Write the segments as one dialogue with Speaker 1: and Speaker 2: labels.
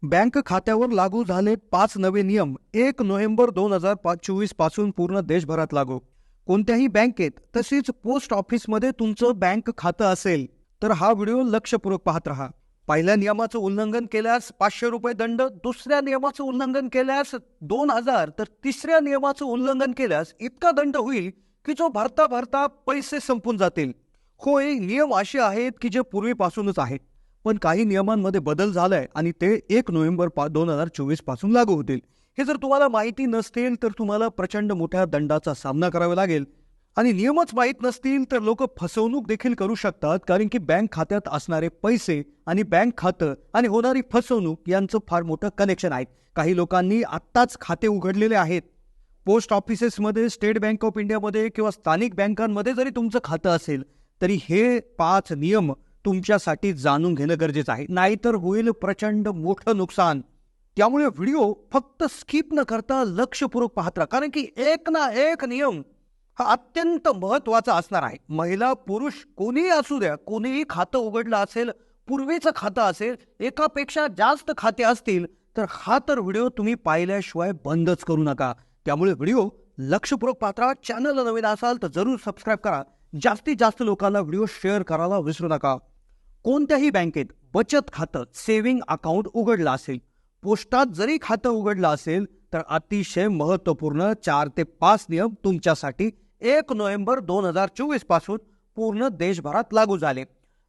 Speaker 1: Bank खात्यावर लागू झाले 5 नवे नियम 1 नोव्हेंबर 2024 पासून पूर्ण देशभरात लागू. कोणत्याही बँकेत तसेच पोस्ट ऑफिसमध्ये तुमचं बँक खातं असेल तर हा व्हिडिओ लक्षपूर्वक पाहत राहा. पहिल्या नियमाचं उल्लंघन केल्यास 500 रुपये दंड, दुसऱ्या नियमाचं उल्लंघन केल्यास 2000, तर तिसऱ्या नियमाचं उल्लंघन केल्यास इतका दंड होईल की जो भरता भरता पैसे संपून जातील. होय, नियम असे आहेत की जे पूर्वीपासूनच आहेत, पण काही नियमांमध्ये बदल झालाय आणि ते 1 नोव्हेंबर 2024 पासून लागू होतील. हे जर तुम्हाला माहिती नसतील तर तुम्हाला प्रचंड मोठ्या दंडाचा सामना करावा लागेल. आणि नियमच माहीत नसतील तर लोक फसवणूक देखील करू शकतात, कारण की बँक खात्यात असणारे पैसे आणि बँक खातं आणि होणारी फसवणूक यांचं फार मोठं कनेक्शन आहे. काही लोकांनी आत्ताच खाते उघडलेले आहेत. पोस्ट ऑफिसेसमध्ये, स्टेट बँक ऑफ इंडियामध्ये किंवा स्थानिक बँकांमध्ये जरी तुमचं खातं असेल तरी हे 5 नियम तुमच्यासाठी जाणून घेणं गरजेचं आहे, नाहीतर होईल प्रचंड मोठं नुकसान. त्यामुळे व्हिडिओ फक्त स्किप न करता लक्षपूर्वक पाहत राहा, कारण की एक ना एक नियम हा अत्यंत महत्वाचा असणार आहे. महिला पुरुष कोणीही असू द्या, कोणीही खातं उघडलं असेल, पूर्वीचं खातं असेल, एकापेक्षा जास्त खाते असतील तर हा तर व्हिडिओ तुम्ही पाहिल्याशिवाय बंदच करू नका. त्यामुळे व्हिडिओ लक्षपूर्वक पाहत राहा. चॅनलला नवीन असाल तर जरूर सबस्क्राईब करा. जास्तीत जास्त लोकांना व्हिडिओ शेअर करायला विसरू नका. कोणत्याही बँकेत बचत खातं, सेव्हिंग अकाउंट उघडलं असेल, पोस्टात जरी खातं उघडलं असेल तर अतिशय महत्त्वपूर्ण 4 ते 5 नियम तुमच्यासाठी 1 नोव्हेंबर 2024 पासून पूर्ण देशभरात लागू झाले.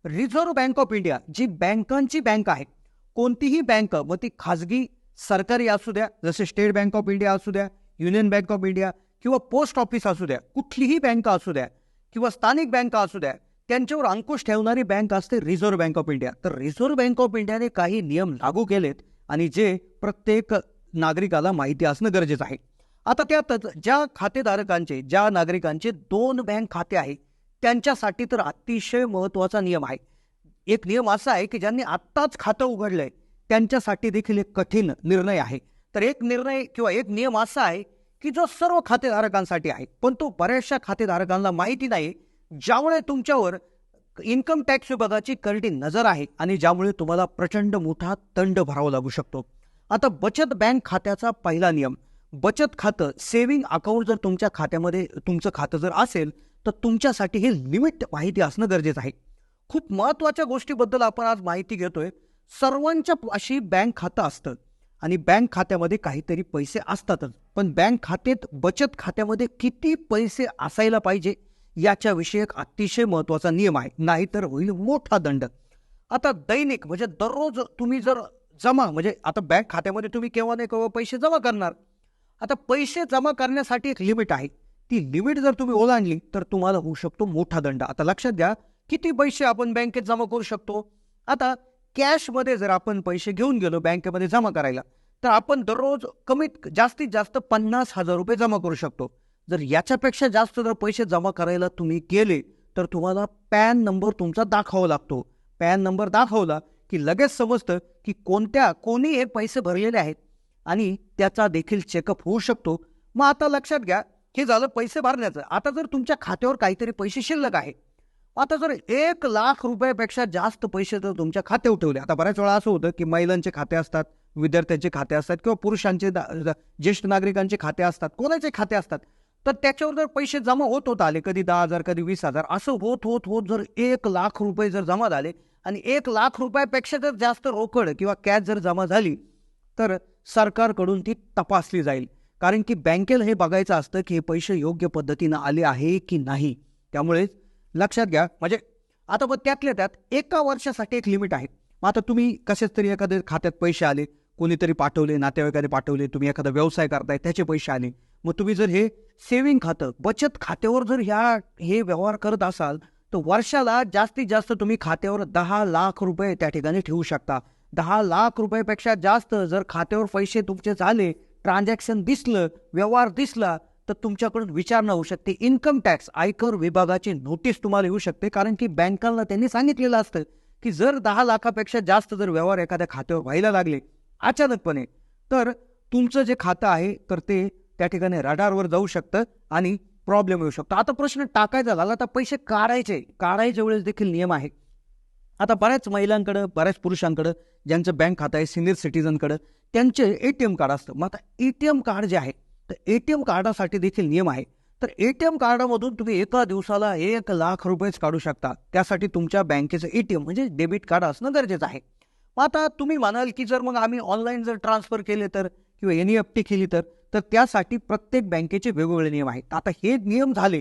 Speaker 1: रिझर्व्ह बँक ऑफ इंडिया जी बँकांची बँक आहे, कोणतीही बँक, मग ती खाजगी सरकारी असू द्या, जसे स्टेट बँक ऑफ इंडिया असू द्या, युनियन बँक ऑफ इंडिया किंवा पोस्ट ऑफिस असू द्या, कुठलीही बँक असू द्या किंवा स्थानिक बँका असू द्या, त्यांच्यावर अंकुश ठेवणारी बँक असते रिझर्व्ह बँक ऑफ इंडिया. तर रिझर्व्ह बँक ऑफ इंडियाने काही नियम लागू केलेत आणि जे प्रत्येक नागरिकाला माहिती असणं गरजेचं आहे. आता त्यातच ज्या नागरिकांचे 2 बँक खाते आहेत त्यांच्यासाठी तर अतिशय महत्त्वाचा नियम आहे. एक नियम असा आहे की ज्यांनी आत्ताच खातं उघडलंय त्यांच्यासाठी देखील एक कठीण निर्णय आहे. तर एक निर्णय किंवा एक नियम असा आहे की जो सर्व खातेधारकांसाठी आहे, पण तो बऱ्याचशा खातेधारकांना माहिती नाही, ज्यामुळे तुमच्यावर इन्कम टॅक्स विभागाची करडी नजर आहे आणि ज्यामुळे तुम्हाला प्रचंड मोठा दंड भरावा लागू शकतो. आता बचत बँक खात्याचा पहिला नियम, बचत खातं, सेव्हिंग अकाउंट जर तुमच्या खात्यामध्ये तुमचं खातं जर असेल तर तुमच्यासाठी हे लिमिट माहिती असणं गरजेचं आहे. खूप महत्त्वाच्या गोष्टीबद्दल आपण आज माहिती घेतोय. सर्वांच्या अशी बँक खातं असतं आणि बँक खात्यामध्ये काहीतरी पैसे असतातच, पण बँक खात्यात, बचत खात्यामध्ये किती पैसे असायला पाहिजे याच्याविषयी एक अतिशय महत्त्वाचा नियम आहे, नाहीतर होईल मोठा दंड. आता दैनिक म्हणजे दररोज तुम्ही जर जमा, म्हणजे आता बँक खात्यामध्ये तुम्ही केव्हा नाही केव्हा पैसे जमा करणार. आता पैसे जमा करण्यासाठी एक लिमिट आहे. ती लिमिट जर तुम्ही ओलांडली तर तुम्हाला होऊ शकतो मोठा दंड. आता लक्षात घ्या, किती पैसे आपण बँकेत जमा करू शकतो. आता कॅशमध्ये जर आपण पैसे घेऊन गेलो बँकेमध्ये जमा करायला तर आपण दररोज जास्तीत जास्त 50,000 रुपये जमा करू शकतो. जर याच्यापेक्षा जास्त जर पैसे जमा करायला तुम्ही गेले तर तुम्हाला पॅन नंबर तुमचा दाखवावा लागतो. पॅन नंबर दाखवला की लगेच समजतं की कोणी हे पैसे भरलेले आहेत आणि त्याचा देखील चेकअप होऊ शकतो. मग आता लक्षात घ्या, हे झालं पैसे भरण्याचं. आता जर तुमच्या खात्यावर काहीतरी पैसे शिल्लक आहे, आता जर 1,00,000 रुपयापेक्षा जास्त पैसे जर तुमच्या खात्यावर ठेवले, आता बऱ्याच वेळा असं होतं की महिलांचे खाते असतात, विद्यार्थ्यांचे खाते असतात किंवा पुरुषांचे ज्येष्ठ नागरिकांचे खाते असतात, कोणाचे खाते असतात, तर त्याच्यावर जर पैसे जमा होत आले, कधी 10,000 कधी 20,000 असं होत होत होत जर 1,00,000 रुपये जर जमा झाले आणि 1,00,000 रुपयापेक्षा जर जास्त रोकड किंवा कॅश जर जमा झाली तर सरकारकडून ती तपासली जाईल. कारण की बँकेला हे बघायचं असतं की हे पैसे योग्य पद्धतीनं आले आहे की नाही. त्यामुळे लक्षात घ्या, म्हणजे आता मग त्यातल्या त्यात 1 वर्षासाठी एक लिमिट आहे. मग आता तुम्ही कशाच तरी एखाद्या खात्यात पैसे आले, कोणीतरी पाठवले, नातेवाईकाने पाठवले, तुम्ही एखादा व्यवसाय करताय त्याचे पैसे आले, मग तुम्ही जर हे सेव्हिंग खातं, बचत खात्यावर जर हे व्यवहार करत असाल तर वर्षाला जास्तीत जास्त तुम्ही खात्यावर 10,00,000 रुपये त्या ठिकाणी ठेवू शकता. 10,00,000 रुपयापेक्षा जास्त जर खात्यावर पैसे तुमचे झाले, ट्रान्झॅक्शन दिसलं, व्यवहार दिसला तर तुमच्याकडून विचारणा होऊ शकते. इन्कम टॅक्स, आयकर विभागाची नोटीस तुम्हाला येऊ शकते, कारण की बँकांना त्यांनी सांगितलेलं असतं की जर 10,00,000पेक्षा जास्त जर व्यवहार एखाद्या खात्यावर व्हायला लागले अचानकपणे तर तुमचं जे खातं आहे तर ते त्या ठिकाणी रडारवर जाऊ शकतं आणि प्रॉब्लेम येऊ शकतो. आता प्रश्न टाकायचा झाला तर पैसे काढायच्या वेळेस देखील नियम आहे. आता बऱ्याच महिलांकडं, बऱ्याच पुरुषांकडं ज्यांचं बँक खातं आहे, सिनियर सिटीजनकडं त्यांचे ATM कार्ड असतं. मग आता ATM कार्ड जे आहे, तर ATM कार्डासाठी देखील नियम आहे. तर ATM कार्डामधून तुम्ही एका दिवसाला 1,00,000 रुपयेच काढू शकता. त्यासाठी तुमच्या बँकेचं ATM म्हणजे डेबिट कार्ड असणं गरजेचं आहे. मग आता तुम्ही म्हणाल, की जर मग आम्ही ऑनलाईन जर ट्रान्सफर केले तर किंवा NEFT केली तर त्यासाठी प्रत्येक बँकेचे वेगवेगळे नियम आहेत. आता हे नियम झाले,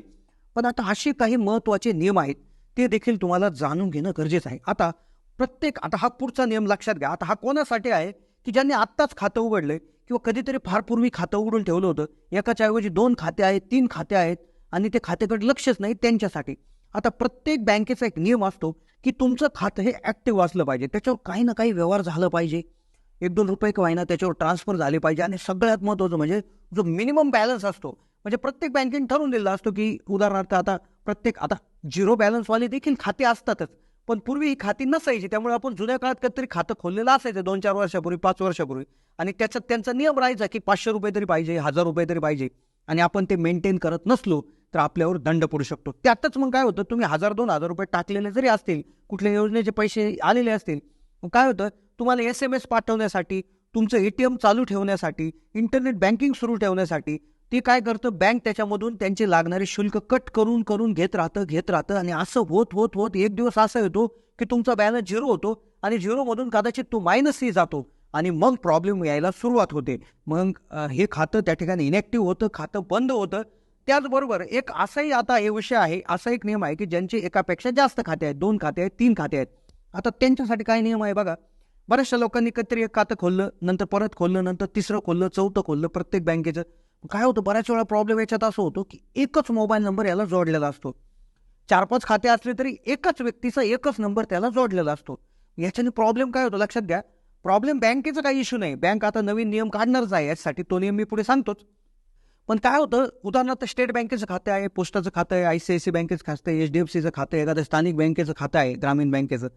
Speaker 1: पण आता असे काही महत्त्वाचे नियम आहेत, ते देखील तुम्हाला जाणून घेणं गरजेचं आहे. आता हा पुढचा नियम लक्षात घ्या. आता हा कोणासाठी आहे, की ज्यांनी आत्ताच खातं उघडलंय किंवा कधीतरी फार पूर्वी खातं उघडून ठेवलं होतं. एकाच्या ऐवजी 2 खाते आहेत, 3 खाते आहेत आणि ते खात्याकडे लक्षच नाही त्यांच्यासाठी. आता प्रत्येक बँकेचा एक नियम असतो, की तुमचं खातं हे ॲक्टिव्ह असलं पाहिजे. त्याच्यावर काही ना काही व्यवहार झालं पाहिजे. 1-2 रुपये का होईना त्याच्यावर ट्रान्सफर झाले पाहिजे आणि सगळ्यात महत्त्वाचं म्हणजे जो मिनिमम बॅलन्स असतो, म्हणजे प्रत्येक बँकेने ठरवून दिलेला असतो, की उदाहरणार्थ आता झिरो बॅलन्सवाले देखील खाते असतातच. पण पूर्वी ही खाती नसायची. त्यामुळे आपण जुन्या काळात कधीतरी खातं खोललेलं असायचं 2-4 वर्षापूर्वी, 5 वर्षापूर्वी आणि त्याच्यात त्यांचा नियम राहायचा, की 500 रुपये तरी पाहिजे, 1000 रुपये तरी पाहिजे आणि आपण ते मेंटेन करत नसलो तर आपल्यावर दंड पडू शकतो. त्यातच मग काय होतं, तुम्ही 1000-2000 रुपये टाकलेले जरी असतील, कुठल्या योजनेचे पैसे आलेले असतील, मग काय होतं, तुम्हाला SMS पाठवण्यासाठी, तुमचं ATM चालू ठेवण्यासाठी, इंटरनेट बँकिंग सुरू ठेवण्यासाठी ते काय करतं, बँक त्याच्यामधून त्यांचे लागणारे शुल्क कट करून घेत राहतं आणि असं होत एक दिवस असा येतो, की तुमचा बॅलन्स झिरो होतो आणि झिरोमधून कदाचित तो मायनसही जातो आणि मग प्रॉब्लेम यायला सुरुवात होते. मग हे खातं त्या ठिकाणी इनॅक्टिव्ह होतं, खातं बंद होतं. त्याचबरोबर एक असाही आता हे विषय आहे, असा एक नियम आहे, की ज्यांचे एकापेक्षा जास्त खाते आहेत, 2 खाते आहेत, 3 खाते आहेत. आता त्यांच्यासाठी काय नियम आहे बघा. बऱ्याचशा लोकांनी कधीतरी एक खातं खोललं, नंतर परत खोललं, नंतर तिसरं खोललं, चौथं खोललं प्रत्येक बँकेचं. काय होतं, बऱ्याच वेळा प्रॉब्लेम याच्यात असं होतो, की एकच मोबाईल नंबर याला जोडलेला असतो. 4-5 खाते असले तरी एकाच व्यक्तीचा एकच नंबर त्याला जोडलेला असतो. याच्याने प्रॉब्लेम काय होतो लक्षात घ्या. प्रॉब्लेम बँकेचा काही इश्यू नाही. बँक आता नवीन नियम काढणारच आहे यासाठी. तो नियम मी पुढे सांगतोच. पण काय होतं, उदाहरणार्थ स्टेट बँकेचं खातं आहे, पोस्टाचं खातं आहे, ICICI बँकेचं खातं आहे, HDFCचं खातं आहे, एखाद्या स्थानिक बँकेचं खातं आहे, ग्रामीण बँकेचं.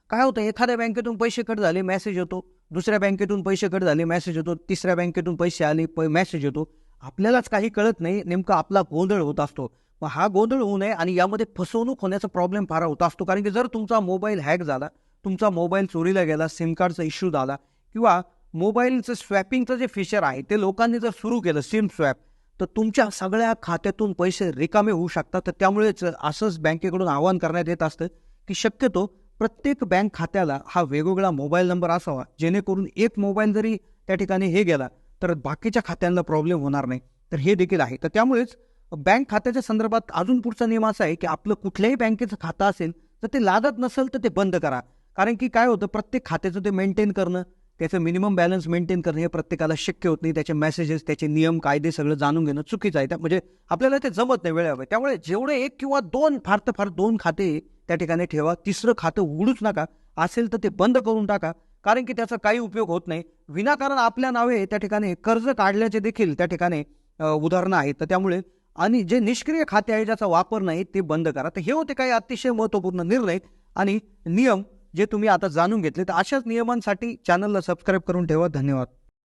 Speaker 1: काय होतं, एखाद्या बँकेतून पैसे कट झाले, मेसेज येतो. दुसऱ्या बँकेतून पैसे कट झाले, मेसेज येतो. तिसऱ्या बँकेतून पैसे आले, मेसेज येतो. आपल्यालाच काही कळत नाही, नेमका आपला गोंधळ होत असतो. मग हा गोंधळ होऊ नये आणि यामध्ये फसवणूक होण्याचा प्रॉब्लेम फार होत असतो. कारण की जर तुमचा मोबाईल हॅक झाला, तुमचा मोबाईल चोरीला गेला, सिम कार्डचा इश्यू झाला किंवा मोबाईलचं स्वॅपिंगचं जे फीचर आहे ते लोकांनी जर सुरू केलं, सिम स्वॅप, तर तुमच्या सगळ्या खात्यातून पैसे रिकामे होऊ शकतात. तर त्यामुळेच असंच बँकेकडून आवाहन करण्यात येत असतं, की शक्यतो प्रत्येक बँक खात्याला हा वेगवेगळा मोबाईल नंबर असावा, जेणेकरून एक मोबाईल जरी त्या ठिकाणी हे गेला तर बाकीच्या खात्यांना प्रॉब्लेम होणार नाही. तर हे देखील आहे. तर त्यामुळेच बँक खात्याच्या संदर्भात अजून पुढचा नियम असा आहे, की आपलं कुठल्याही बँकेचं खातं असेल तर ते लागत नसेल तर ते बंद करा. कारण की काय होतं, प्रत्येक खात्याचं ते मेंटेन करणं, त्याचं मिनिमम बॅलन्स मेंटेन करणं हे प्रत्येकाला शक्य होत नाही. त्याचे मेसेजेस, त्याचे नियम, कायदे सगळं जाणून घेणं चुकीचं आहे. म्हणजे आपल्याला ते जमत नाही वेळेवर. त्यामुळे जेवढे 1 किंवा 2 फार तर फार 2 खाते त्या ठिकाणी ठेवा. तिसरं खातं उघडूच नका. असेल तर ते बंद करून टाका. कारण की त्याचा काही उपयोग होत नाही. विनाकारण आपल्या नावे त्या ठिकाणी कर्ज काढल्याचे देखील त्या ठिकाणी उदाहरणं आहेत. तर त्यामुळे आणि जे निष्क्रिय खाते आहे ज्याचा वापर नाही ते बंद करा. तर हे होते काही अतिशय महत्त्वपूर्ण निर्णय आणि नियम जे तुम्ही आता जाणून घेतले. तर अशाच नियमांसाठी चॅनलला सबस्क्राईब करून ठेवा. धन्यवाद.